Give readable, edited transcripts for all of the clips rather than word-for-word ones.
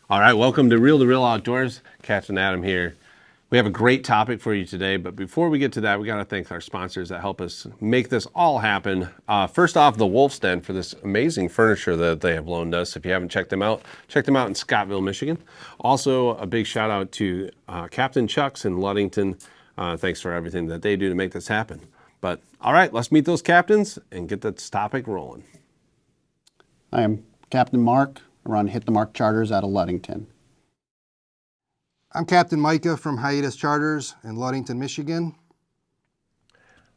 All right, welcome to Real Outdoors. Captain Adam here. We have a great topic for you today, but before we get to that, we got to thank our sponsors that help us make this all happen. First off, the Wolf's Den for this amazing furniture that they have loaned us. If you haven't checked them out in Scottville, Michigan. Also, a big shout out to Captain Chuck's in Ludington. Thanks for everything that they do to make this happen. But all right, let's meet those captains and get this topic rolling. I am Captain Mark. I run Hit the Mark Charters out of Ludington. I'm Captain Micah from Hiatus Charters in Ludington, Michigan.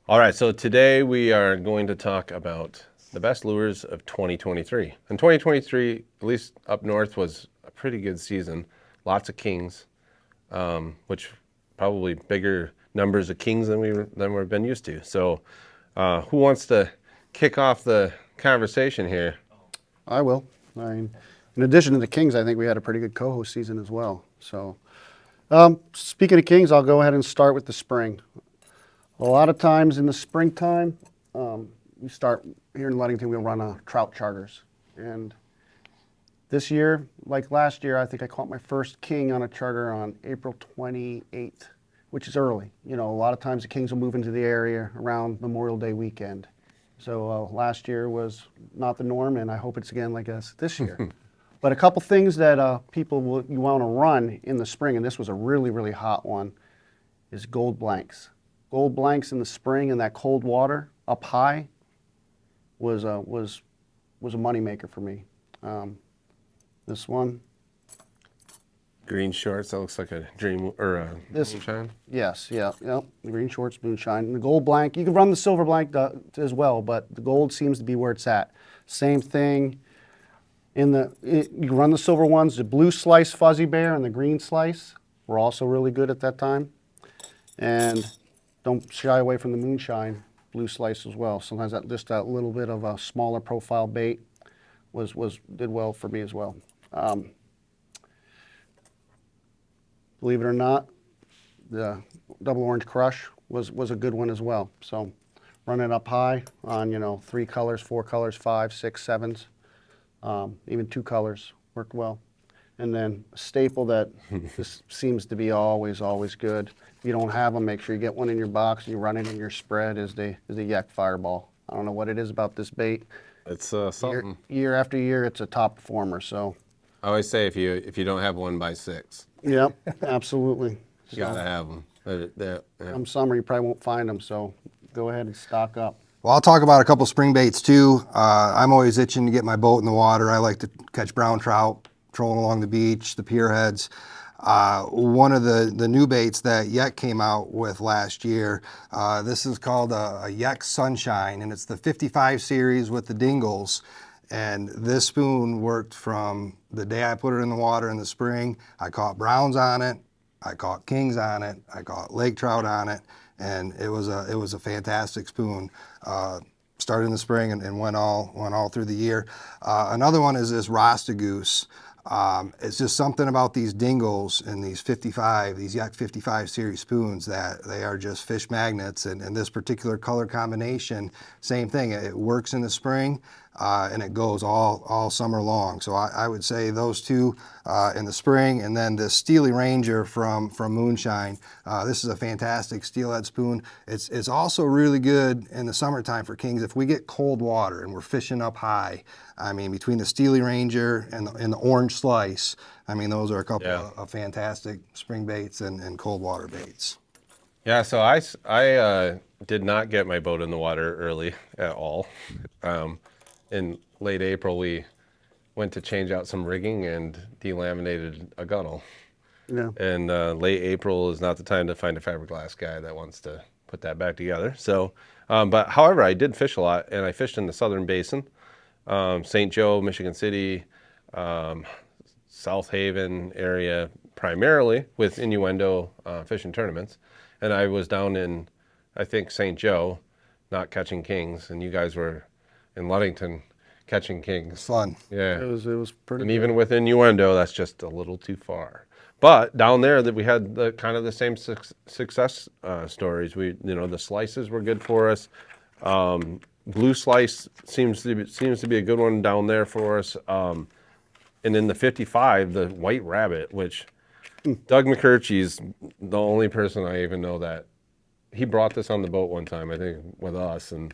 All right, so today we are going to talk about the best lures of 2023. And 2023, at least up north, was a pretty good season. Lots of kings, which probably bigger numbers of kings than we've been used to. So who wants to kick off the conversation here? I will. In addition to the Kings, I think we had a pretty good co-host season as well. So, speaking of Kings, I'll go ahead and start with the spring. A lot of times in the springtime, we start here in Ludington, we'll run trout charters. And this year, like last year, I think I caught my first king on a charter on April 28th, which is early. You know, a lot of times the kings will move into the area around Memorial Day weekend. So last year was not the norm, and I hope it's again like this year. But a couple things that you want to run in the spring, and this was a really, really hot one, is gold blanks. Gold blanks in the spring in that cold water up high was a moneymaker for me. This one. Green shorts, that looks like a dream or a moonshine. Yes, yeah. The green shorts, moonshine. And the gold blank, you can run the silver blank as well, but the gold seems to be where it's at. Same thing. You run the silver ones, the blue slice fuzzy bear and the green slice were also really good at that time. And don't shy away from the moonshine blue slice as well. Sometimes that little bit of a smaller profile bait did well for me as well. Believe it or not, the double orange crush was a good one as well. So run it up high on 3 colors, 4 colors, 5, 6, 7s. Even 2 colors worked well. And then a staple that just seems to be always good. If you don't have them, make sure you get one in your box and you run it in your spread is the Yak Fireball. I don't know what it is about this bait. It's something. Year after year, it's a top performer. So I always say if you don't have one, buy 6. Yep, absolutely. You gotta have them. Come summer, you probably won't find them. So go ahead and stock up. Well, I'll talk about a couple spring baits too. I'm always itching to get my boat in the water. I like to catch brown trout, trolling along the beach, the pier heads. One of the new baits that Yek came out with last year, this is called a Yek Sunshine, and it's the 55 series with the dingles. And this spoon worked from the day I put it in the water in the spring. I caught browns on it, I caught kings on it, I caught lake trout on it, and it was a fantastic spoon. Started in the spring and went all through the year. Another one is this Rasta Goose. It's just something about these dingles and these Yak 55 series spoons that they are just fish magnets. And this particular color combination, same thing. It works in the spring and it goes all summer long. So I would say those two in the spring, and then the Steely Ranger from Moonshine. This is a fantastic steelhead spoon. It's also really good in the summertime for kings. If we get cold water and we're fishing up high, I mean, between the Steely Ranger and the orange slice, I mean, those are a couple of fantastic spring baits and cold water baits. Yeah, so I did not get my boat in the water early at all. In late April, we went to change out some rigging and delaminated a gunnel. Yeah. And late April is not the time to find a fiberglass guy that wants to put that back together. So, but however, I did fish a lot, and I fished in the Southern Basin, St. Joe, Michigan City, South Haven area, primarily with innuendo fishing tournaments. And I was down in, I think, St. Joe, not catching kings, and you guys were in Ludington catching kings. Fun. Yeah. It was pretty And good. even with innuendo, that's just a little too far. But down there, that we had the kind of the same success stories. The slices were good for us. Blue slice seems to be a good one down there for us. And in the 55, the white rabbit, which Doug McCurchie's the only person I even know that he brought this on the boat one time, I think, with us, and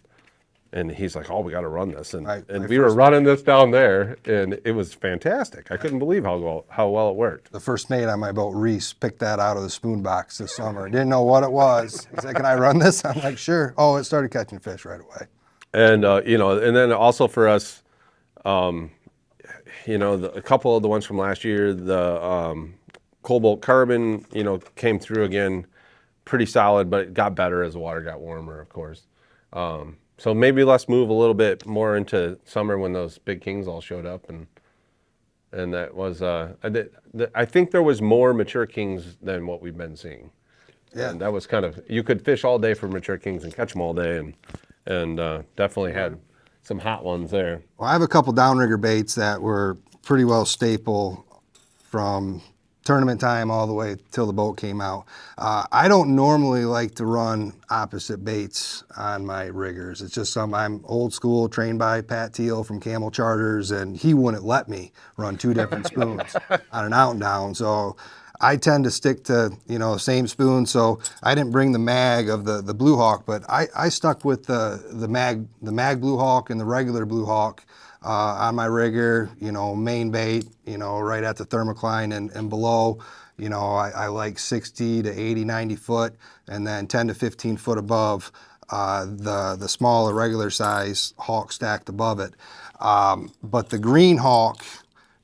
he's like, "Oh, we got to run this," and we were running this down there, and it was fantastic. I couldn't believe how well it worked. The first mate on my boat, Reese, picked that out of the spoon box this summer. Didn't know what it was. He said, "Can I run this?" I'm like, "Sure." Oh, it started catching fish right away. And and then also for us, a couple of the ones from last year, the Cobalt Carbon, came through again, pretty solid, but it got better as the water got warmer, of course. So maybe let's move a little bit more into summer when those big kings all showed up, and that was I think there was more mature kings than what we've been seeing. Yeah. And that was kind of, you could fish all day for mature kings and catch them all day, and definitely had some hot ones there. Well, I have a couple downrigger baits that were pretty well staple from tournament time all the way till the boat came out. I don't normally like to run opposite baits on my riggers. It's just I'm old school, trained by Pat Teal from Camel Charters, and he wouldn't let me run two different spoons on an out and down. So I tend to stick to, same spoon. So I didn't bring the mag of the Blue Hawk, but I stuck with the mag Blue Hawk and the regular Blue Hawk on my rigger, main bait, right at the thermocline and below. I like 60 to 80, 90 foot, and then 10 to 15 foot above the smaller regular size hawk stacked above it. But the green hawk,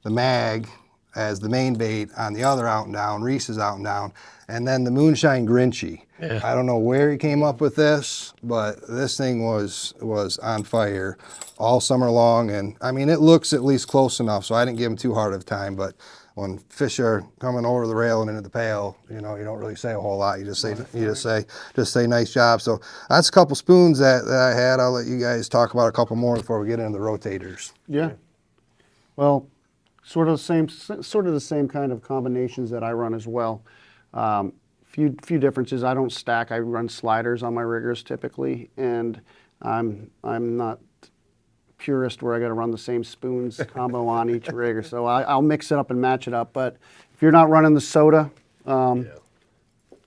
the mag, as the main bait on the other out and down, Reese's out and down, and then the Moonshine Grinchy. Yeah. I don't know where he came up with this, but this thing was on fire all summer long, and I mean, it looks at least close enough, so I didn't give him too hard of a time, but when fish are coming over the rail and into the pail, you don't really say a whole lot. You just say nice job. So that's a couple spoons that I had. I'll let you guys talk about a couple more before we get into the rotators. Yeah. Well, sort of the same kind of combinations that I run as well. Few differences. I don't stack. I run sliders on my riggers typically, and I'm not purist where I got to run the same spoons combo on each rigger. So I'll mix it up and match it up. But if you're not running the soda,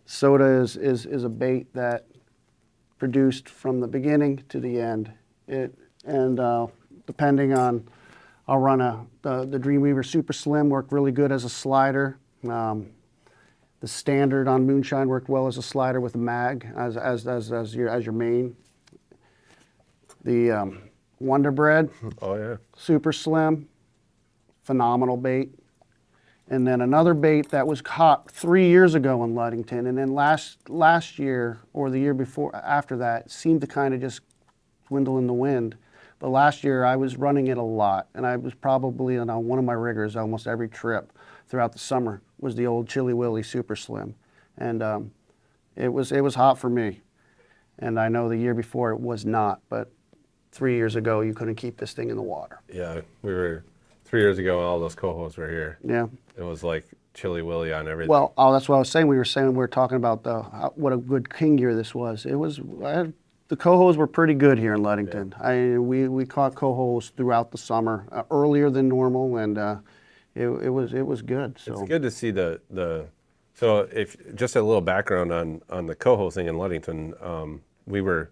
soda is a bait that produced from the beginning to the end. Depending on, I'll run the Dreamweaver Super Slim, worked really good as a slider. The standard on Moonshine worked well as a slider with a mag as your main. The Wonder Bread, Super Slim, phenomenal bait. And then another bait that was caught 3 years ago in Ludington, and then last year or the year before after that seemed to kind of just dwindle in the wind. But last year I was running it a lot, and I was probably on one of my riggers almost every trip throughout the summer was the old Chili Willy Super Slim, and it was hot for me. And I know the year before it was not, but 3 years ago you couldn't keep this thing in the water. Yeah, we were 3 years ago, and all those cohos were here. Yeah, it was like Chili Willy on everything. Well, that's what I was saying. We were talking about what a good king year this was. It was. The cohos were pretty good here in Ludington. Yeah. We caught cohos throughout the summer, earlier than normal, and it was good. So it's good to see the. So if just a little background on the coho thing in Ludington, we were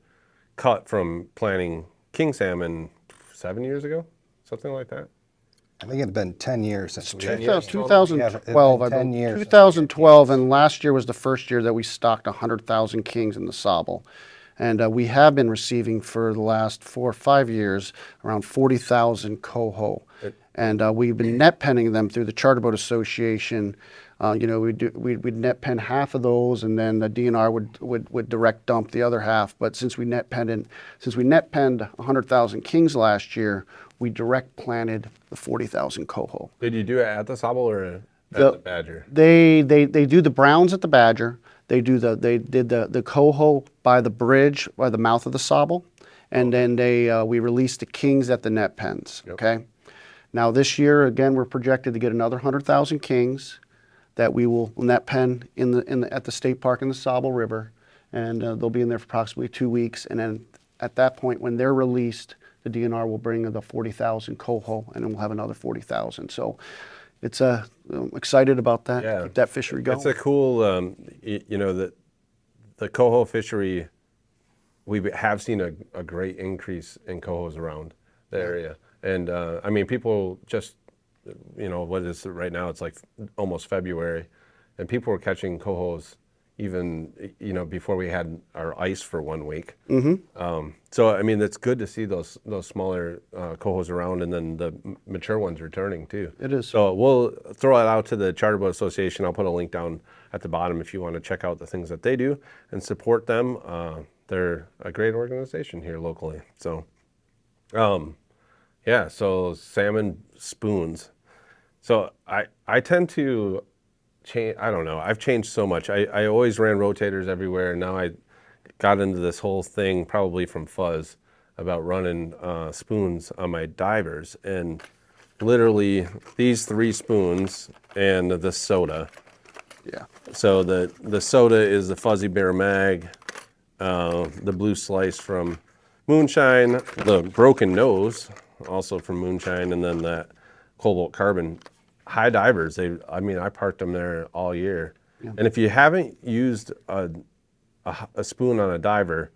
cut from planting king salmon 7 years ago, something like that. I think it had been 10 years since 2012. 10 years. 2012, and last year was the first year that we stocked 100,000 kings in the Sobel. And we have been receiving for the last 4 or 5 years around 40,000 coho. And we've been net penning them through the Charter Boat Association. We'd net pen half of those, and then the DNR would direct dump the other half. But since we net penned 100,000 kings last year, we direct planted the 40,000 coho. Did you do it at the Sobel or at the Badger? They do the browns at the Badger. They did the coho by the bridge, by the mouth of the Sobel, and then we released the kings at the net pens. Yep. Okay. Now this year again we're projected to get another 100,000 kings that we will net pen at the state park in the Sobel River, and they'll be in there for approximately 2 weeks, and then at that point when they're released, the DNR will bring the 40,000 coho, and then we'll have another 40,000. So it's I'm excited about that. Yeah. Keep that fishery going. It's a cool, the coho fishery, we have seen a great increase in cohos around the area. And I mean, people just, what is it right now? It's like almost February, and people were catching cohos even, before we had our ice for 1 week. So, I mean, it's good to see those smaller cohos around, and then the mature ones returning too. It is. So we'll throw it out to the Charter Boat Association. I'll put a link down at the bottom if you want to check out the things that they do and support them. They're a great organization here locally. So, yeah, so salmon spoons. So I tend to change, I don't know, I've changed so much. I always ran rotators everywhere, and now I got into this whole thing probably from Fuzz about running spoons on my divers. And literally these 3 spoons and the soda. Yeah. So the soda is the Fuzzy Bear Mag, the Blue Slice from Moonshine, the Broken Nose, also from Moonshine, and then that Cobalt Carbon. High divers, I parked them there all year. Yeah. And if you haven't used a spoon on a diver,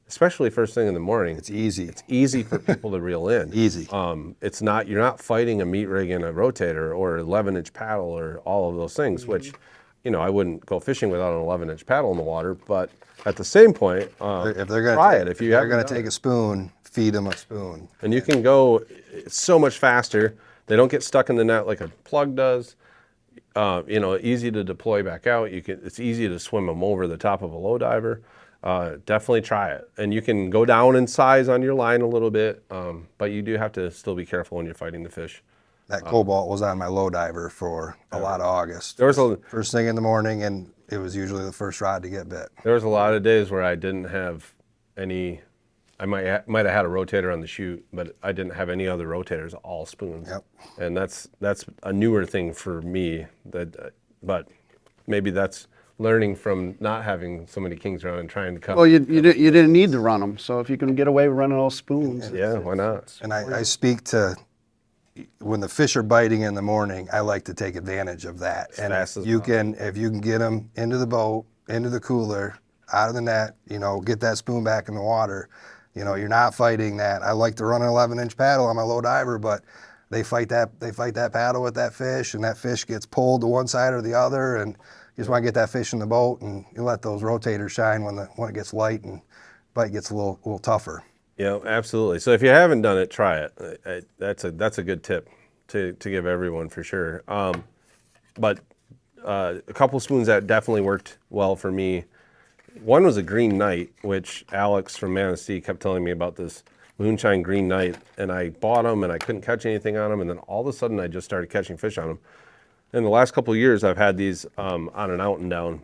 especially first thing in the morning, It's easy. It's easy for people to reel in. Easy. It's not, you're not fighting a meat rig and a rotator or 11-inch paddle or all of those things, which, I wouldn't go fishing without an 11-inch paddle in the water. But at the same point, If they're gonna try it. If they're gonna take a spoon, feed them a spoon. And you can go so much faster. They don't get stuck in the net like a plug does. Easy to deploy back out. It's easy to swim them over the top of a low diver. Definitely try it. And you can go down in size on your line a little bit, but you do have to still be careful when you're fighting the fish. That cobalt was on my low diver for a lot of August. There was First thing in the morning, and it was usually the first rod to get bit. There was a lot of days where I didn't have any. I might have had a rotator on the chute, but I didn't have any other rotators, all spoons. Yep. And that's a newer thing for me. But maybe that's learning from not having so many kings around and trying to come. Well, you didn't need to run them, so if you can get away with running all spoons. Yeah, why not? And I speak to, when the fish are biting in the morning, I like to take advantage of that. And fast as if you can get them into the boat, into the cooler, out of the net, get that spoon back in the water. You're not fighting that. I like to run an 11-inch paddle on my low diver, but they fight that paddle with that fish, and that fish gets pulled to one side or the other, and you just want to get that fish in the boat, and you let those rotators shine when it gets light and bite gets a little tougher. Yeah, absolutely. So if you haven't done it, try it. That's a good tip to give everyone for sure. But a couple spoons that definitely worked well for me. One was a Green Knight, which Alex from Manistee kept telling me about, this Moonshine Green Knight, and I bought them and I couldn't catch anything on them, and then all of a sudden I just started catching fish on them. In the last couple of years, I've had these on and out and down.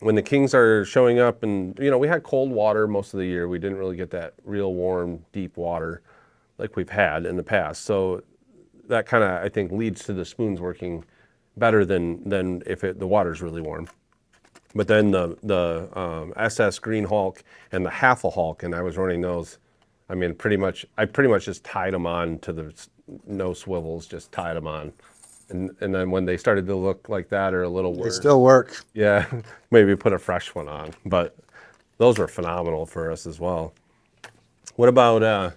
When the kings are showing up, and we had cold water most of the year, we didn't really get that real warm, deep water like we've had in the past. So that kind of, I think, leads to the spoons working better than if the water's really warm. But then the SS Green Hulk and the Haffle Hulk, and I was running those. I mean, I pretty much just tied them on to the no swivels, just tied them on. And then when they started to look like that or a little worse. They still work. Yeah, maybe put a fresh one on. But those were phenomenal for us as well. What about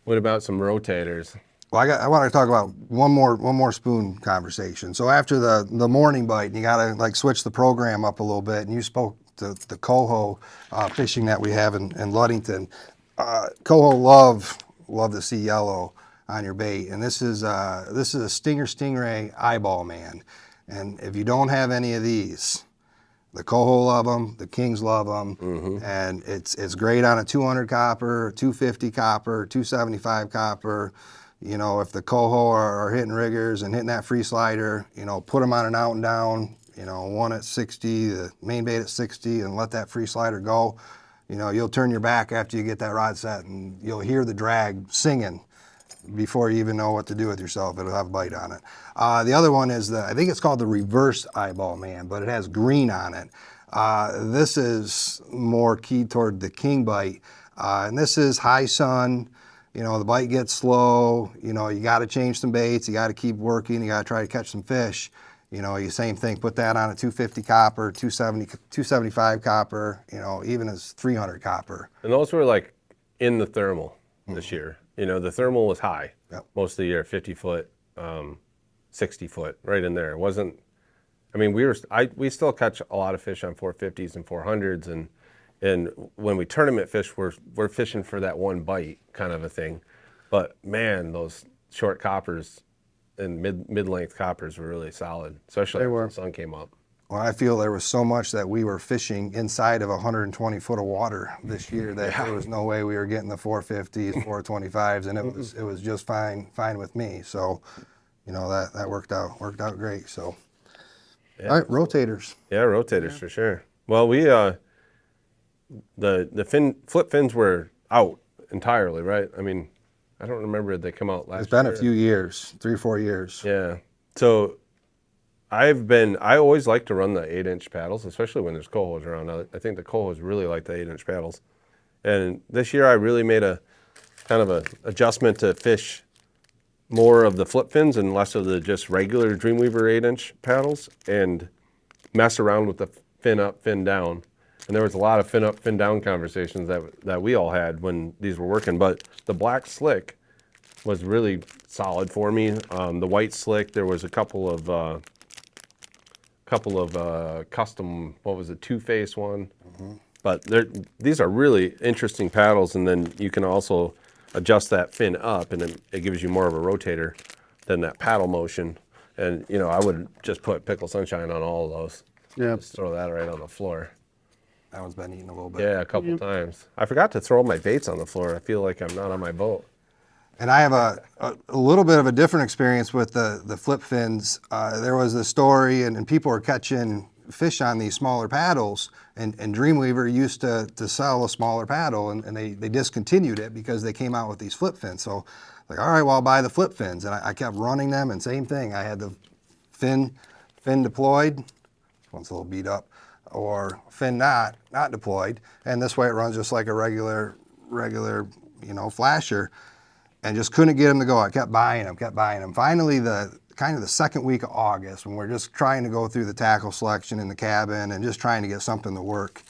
some rotators? Well, I want to talk about one more spoon conversation. So after the morning bite, you got to switch the program up a little bit. And you spoke to the coho fishing that we have in Ludington. Coho love to see yellow on your bait, and this is a Stinger Stingray eyeball man. And if you don't have any of these, the coho love them, the kings love them, and it's great on a 200 copper, 250 copper, 275 copper. If the coho are hitting riggers and hitting that free slider, put them on an out and down, one at 60, the main bait at 60, and let that free slider go. You'll turn your back after you get that rod set, and you'll hear the drag singing before you even know what to do with yourself. It'll have a bite on it. The other one is I think it's called the reverse eyeball man, but it has green on it. This is more keyed toward the king bite, and this is high sun. you know, the bite gets slow, you know, you got to change some baits, you got to keep working, you got to try to catch some fish. You know, you same thing, put that on a 250 copper, 275 copper, you know, even as 300 copper. And those were like in the thermal this year. You know, the thermal was high most of the year, 50 foot, 60 foot, right in there. It wasn't, I mean, we still catch a lot of fish on 450s and 400s, and when we tournament fish, we're fishing for that one bite kind of a thing. But man, those short coppers and mid-length coppers were really solid, especially after the sun came up. Well, I feel there was so much that we were fishing inside of 120 foot of water this year that there was no way we were getting the 450s, 425s, and it was just fine with me. So, you know, that worked out great. So, all right, rotators. Yeah, rotators for sure. Well, we the flip fins were out entirely, right? I mean, I don't remember if they come out last year. It's been a few years, 3 or 4 years. Yeah. So I always like to run the 8-inch paddles, especially when there's cohos around. I think the cohos really like the 8-inch paddles. And this year I really made a kind of a adjustment to fish more of the flip fins and less of the just regular Dreamweaver 8-inch paddles, and mess around with the fin up, fin down. And there was a lot of fin up, fin down conversations that we all had when these were working. But the black slick was really solid for me. The white slick, there was a couple of custom, what was it, two-face one. But these are really interesting paddles, and then you can also adjust that fin up, and it gives you more of a rotator than that paddle motion. And, you know, I would just put Pickle Sunshine on all of those. Yeah. Just throw that right on the floor. That one's been eaten a little bit. Yeah, a couple times. I forgot to throw my baits on the floor. I feel like I'm not on my boat. And I have a little bit of a different experience with the flip fins. There was a story, and people were catching fish on these smaller paddles, and Dreamweaver used to sell a smaller paddle, and they discontinued it because they came out with these flip fins. So, like, all right, well, I'll buy the flip fins. And I kept running them, and same thing. I had the fin deployed. This one's a little beat up. Or fin not deployed. And this way it runs just like a regular, you know, flasher. And just couldn't get them to go. I kept buying them. Finally, the second week of August, when we're just trying to go through the tackle selection in the cabin and just trying to get something to work,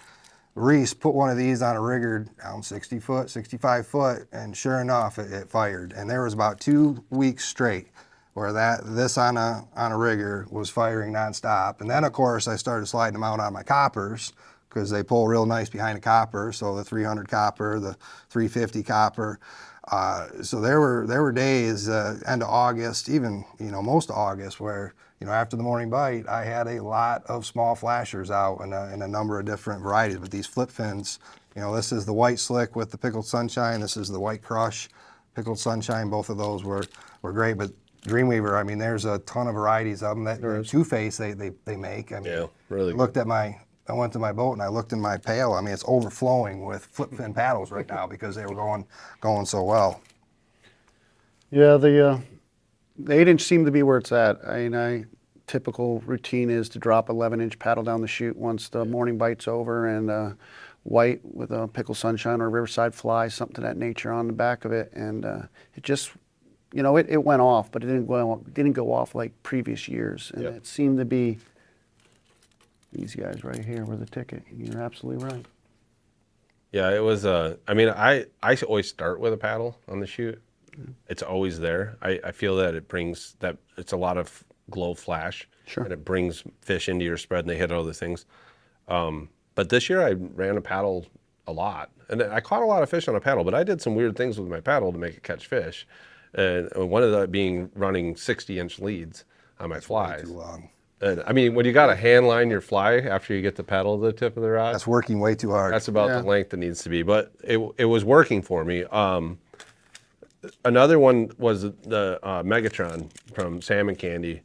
Reese put one of these on a rigger down 60 foot, 65 foot, and sure enough, it fired. And there was about 2 weeks straight where this on a rigger was firing nonstop. And then, of course, I started sliding them out on my coppers because they pull real nice behind the copper. So the 300 copper, the 350 copper. So there were days, end of August, even, you know, most of August, where, you know, after the morning bite, I had a lot of small flashers out in a number of different varieties. But these flip fins, you know, this is the white slick with the pickled sunshine. This is the white crush, pickled sunshine. Both of those were great. But Dreamweaver, I mean, there's a ton of varieties of them. That two-face they make. I mean, Yeah, really. I went to my boat and I looked in my pail. I mean, it's overflowing with flip fin paddles right now because they were going so well. Yeah, the 8-inch seemed to be where it's at. I mean, typical routine is to drop 11-inch paddle down the chute once the morning bite's over, and white with a pickle sunshine or riverside fly, something to that nature on the back of it, and it just, you know, it went off, but it didn't go off like previous years, and it seemed to be these guys right here were the ticket. You're absolutely right. Yeah, it was. I mean, I always start with a paddle on the chute. It's always there. I feel that it's a lot of glow flash, and it brings fish into your spread, and they hit other things. But this year I ran a paddle a lot, and I caught a lot of fish on a paddle. But I did some weird things with my paddle to make it catch fish, and one of that being running 60-inch leads on my flies. Too long. And I mean, when you got to hand line your fly after you get the paddle to the tip of the rod, That's working way too hard. that's about the length it needs to be. But it was working for me. Another one was the Megatron from Salmon Candy.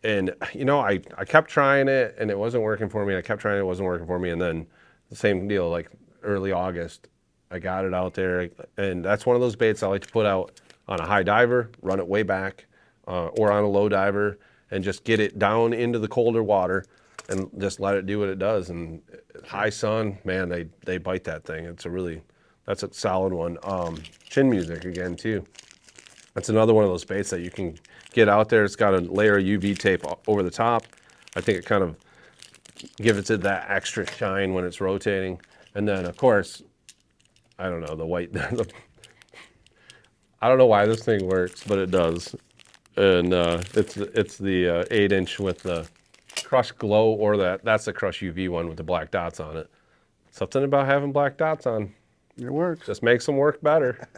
And, you know, I kept trying it, and it wasn't working for me. I kept trying it, wasn't working for me. And then the same deal, like early August, I got it out there. And that's one of those baits I like to put out on a high diver, run it way back, or on a low diver, and just get it down into the colder water and just let it do what it does. And high sun, man, they bite that thing. It's a really That's a solid one. Chin music again too. That's another one of those baits that you can get out there. It's got a layer of UV tape over the top. I think it kind of gives it that extra shine when it's rotating. And then of course, I don't know, the white, I don't know why this thing works, but it does. And it's the 8-inch with the Crush Glow, or that's the Crush UV one with the black dots on it. Something about having black dots on It works. just makes them work better.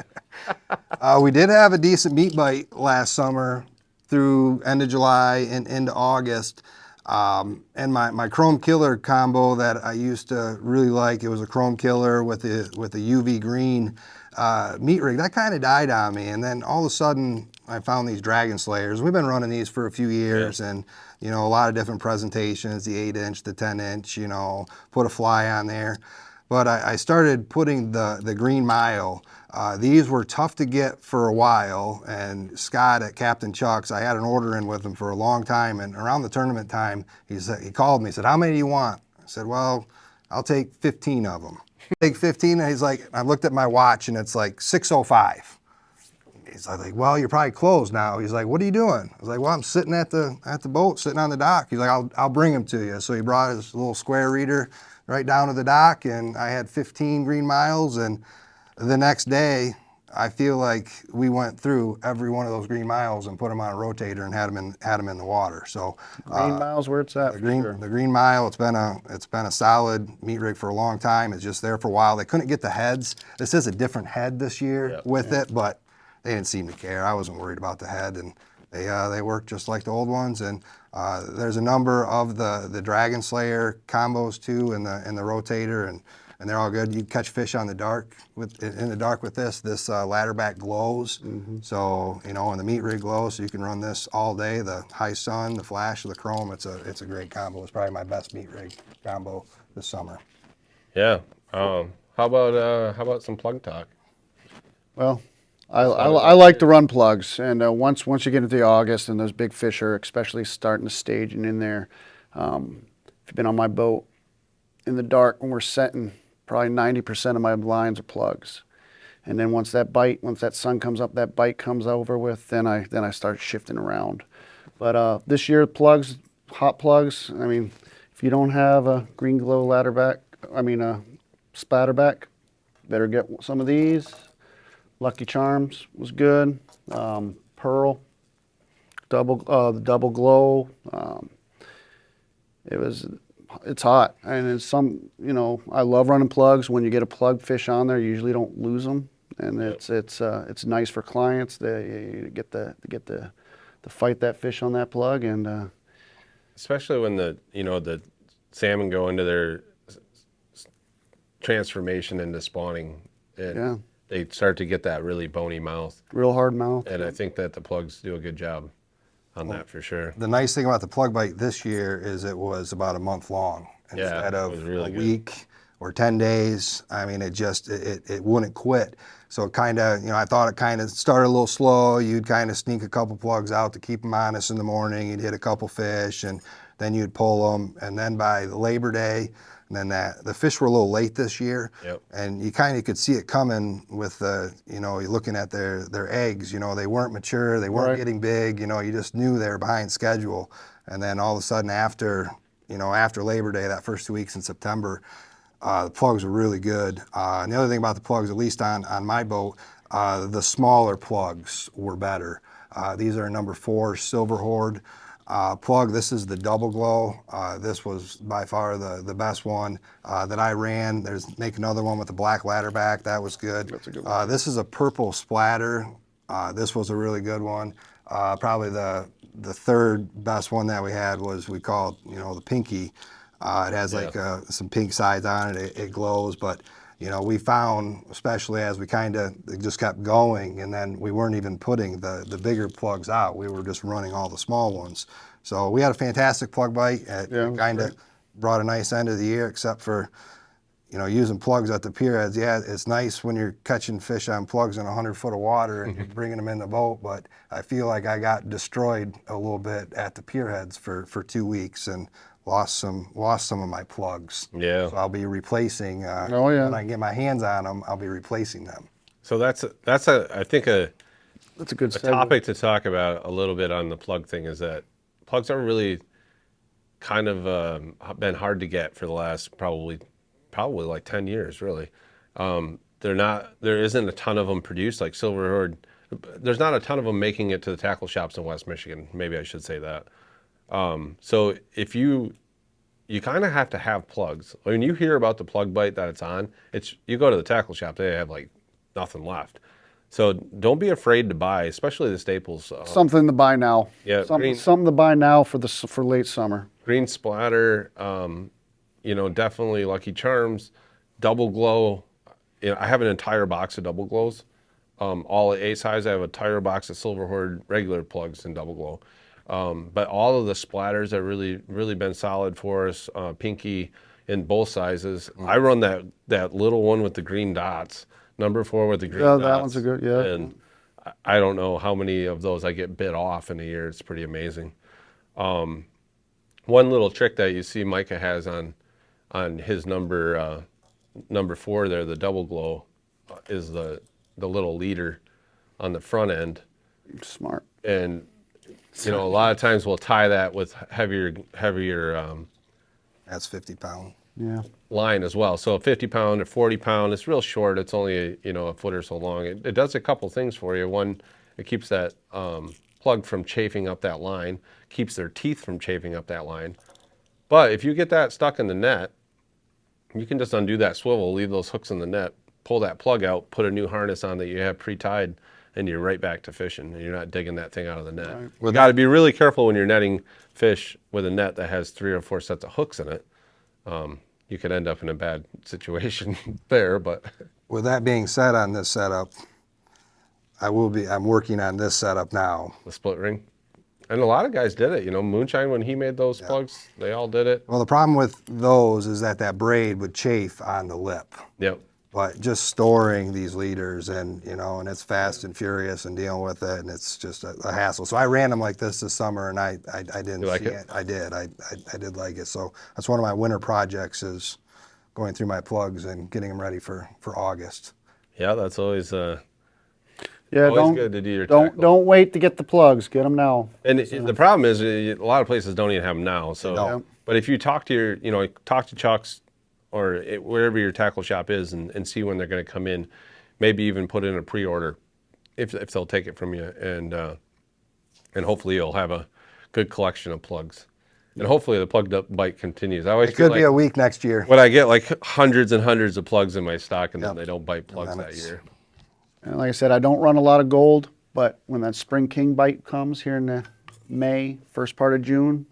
We did have a decent meat bite last summer through end of July and into August. And my Chrome Killer combo that I used to really like, it was a Chrome Killer with a UV green meat rig. That kind of died on me. And then all of a sudden I found these Dragon Slayers. We've been running these for a few years, and you know, a lot of different presentations, the 8-inch, the 10-inch, you know, put a fly on there. But I started putting the Green Mile. These were tough to get for a while, and Scott at Captain Chuck's, I had an order in with him for a long time, and around the tournament time, he called me, he said, "How many do you want?" I said, "Well, I'll take 15 of them." Take 15, and he's like, I looked at my watch, and it's like 6:05. He's like, "Well, you're probably closed now." He's like, "What are you doing?" I was like, "Well, I'm sitting at the boat, sitting on the dock." He's like, I'll bring them to you." So he brought his little square reader right down to the dock, and I had 15 Green Miles. And the next day, I feel like we went through every one of those Green Miles and put them on a rotator and had them in the water. So Green Mile's where it's at. the For sure. Green Mile, it's been a solid meat rig for a long time. It's just there for a while. They couldn't get the heads. This is a different head this year with it, but they didn't seem to care. I wasn't worried about the head, and they work just like the old ones. And there's a number of the Dragon Slayer combos too in the rotator, and they're all good. You catch fish on the dark in the dark with this. This ladder back glows, so you know, and the meat rig glows, so you can run this all day. The high sun, the flash of the chrome. It's a great combo. It's probably my best meat rig combo this summer. Yeah. How about some plug talk? Well, I like to run plugs, and once you get into August and those big fish are especially starting to stage and in there, if you've been on my boat in the dark when we're setting, probably 90% of my lines are plugs. And then once that sun comes up, that bite comes over with, then I start shifting around. But this year, plugs, hot plugs, I mean, if you don't have a Green Glow splatterback, better get some of these. Lucky Charms was good. Pearl, the double glow. It's hot, and it's some. You know, I love running plugs. When you get a plug fish on there, you usually don't lose them, and it's nice for clients. They get to fight that fish on that plug, and Especially when the salmon go into their transformation into spawning. They start to get that really bony mouth. real hard mouth. And I think that the plugs do a good job on that for sure. The nice thing about the plug bite this year is it was about a month long instead of it was really a good. week or 10 days. I mean, it wouldn't quit. So it kind of, I thought it kind of started a little slow. You'd kind of sneak a couple plugs out to keep them honest in the morning. You'd hit a couple fish, and then you'd pull them. And then by Labor Day, and then the fish were a little late this year, and you kind of could see it coming with you're looking at their eggs. They weren't mature, they weren't getting big. You just knew they were behind schedule. And then all of a sudden after Labor Day, that first 2 weeks in September, the plugs were really good. And the other thing about the plugs, at least on my boat, the smaller plugs were better. These are a number 4 Silver Horde plug. This is the double glow. This was by far the best one that I ran. Make another one with the black ladder back. That was good. That's a good one. This is a purple splatter. This was a really good one. Probably the third best one that we had was, we called the pinky. It has some pink sides on it. It glows, but we found, especially as we kind of just kept going, and then we weren't even putting the bigger plugs out. We were just running all the small ones. So we had a fantastic plug bite. It kind of brought a nice end of the year, except for, you know, using plugs at the pier heads, yeah, it's nice when you're catching fish on plugs in 100 foot of water and you're bringing them in the boat, but I feel like I got destroyed a little bit at the pier heads for 2 weeks and lost some of my plugs. Yeah. So I'll be replacing, Oh, yeah. when I get my hands on them, I'll be replacing them. So that's I think a That's a good segue. topic to talk about a little bit on the plug thing is that plugs are really kind of been hard to get for the last probably like 10 years, really. There isn't a ton of them produced, like Silverhorn. There's not a ton of them making it to the tackle shops in West Michigan. Maybe I should say that. So if you kind of have to have plugs. When you hear about the plug bite that it's on, you go to the tackle shop, they have like nothing left. So don't be afraid to buy, especially the staples. Something to buy now. Yeah, Something to buy now for late summer. Green splatter, definitely Lucky Charms, double glow. I have an entire box of double glows. All at 8 size, I have an entire box of Silverhorn regular plugs in double glow. But all of the splatters have really been solid for us. Pinky in both sizes. I run that little one with the green dots, number 4 with the green dots. Yeah, that one's a good, yeah. And I don't know how many of those I get bit off in a year. It's pretty amazing. One little trick that you see Micah has on his number 4 there, the double glow, is the little leader on the front end. Smart. And a lot of times we'll tie that with heavier That's 50 pound. Yeah. line as well. So a 50 pound or 40 pound, it's real short. It's only a foot or so long. It does a couple things for you. One, it keeps that plug from chafing up that line, keeps their teeth from chafing up that line. But if you get that stuck in the net, you can just undo that swivel, leave those hooks in the net, pull that plug out, put a new harness on that you have pre-tied, and you're right back to fishing, and you're not digging that thing out of the net. Right. You got to be really careful when you're netting fish with a net that has 3 or 4 sets of hooks in it. You could end up in a bad situation there, but With that being said, on this setup, I'm working on this setup now. the split ring. And a lot of guys did it. Moonshine, when he made those plugs, they all did it. Well, the problem with those is that braid would chafe on the lip. Yep. But just storing these leaders and it's fast and furious and dealing with it, and it's just a hassle. So I ran them like this summer, and I didn't like see it? it. I did. I did like it. So that's one of my winter projects, is going through my plugs and getting them ready for August. Yeah, that's always Yeah, always good to do your don't tackle. don't wait to get the plugs. Get them now. And the problem is a lot of places don't even have them now. So, don't. but if you talk to talk to Chuck's or wherever your tackle shop is and see when they're going to come in, maybe even put in a pre-order if they'll take it from you, and hopefully you'll have a good collection of plugs, and hopefully the plug bite continues. I always It could be a week next year. when I get like hundreds and hundreds of plugs in my stock, and then they don't bite plugs then that it's- year. And like I said, I don't run a lot of gold, but when that spring king bite comes here in the May, first part of June,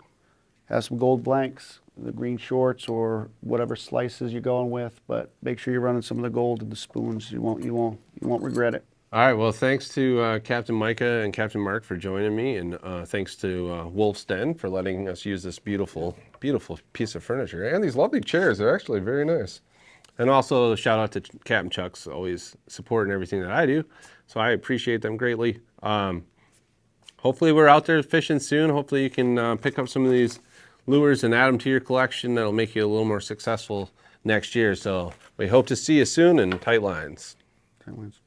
have some gold blanks, the green shorts or whatever slices you're going with. But make sure you're running some of the gold in the spoons. You won't regret it. All right. Well, thanks to Captain Micah and Captain Mark for joining me, and thanks to Wolf's Den for letting us use this beautiful, beautiful piece of furniture and these lovely chairs. They're actually very nice. And also, shout out to Captain Chuck's, always supporting everything that I do. So I appreciate them greatly. Hopefully, we're out there fishing soon. Hopefully, you can pick up some of these lures and add them to your collection. That'll make you a little more successful next year. So we hope to see you soon in tight lines. Tight lines.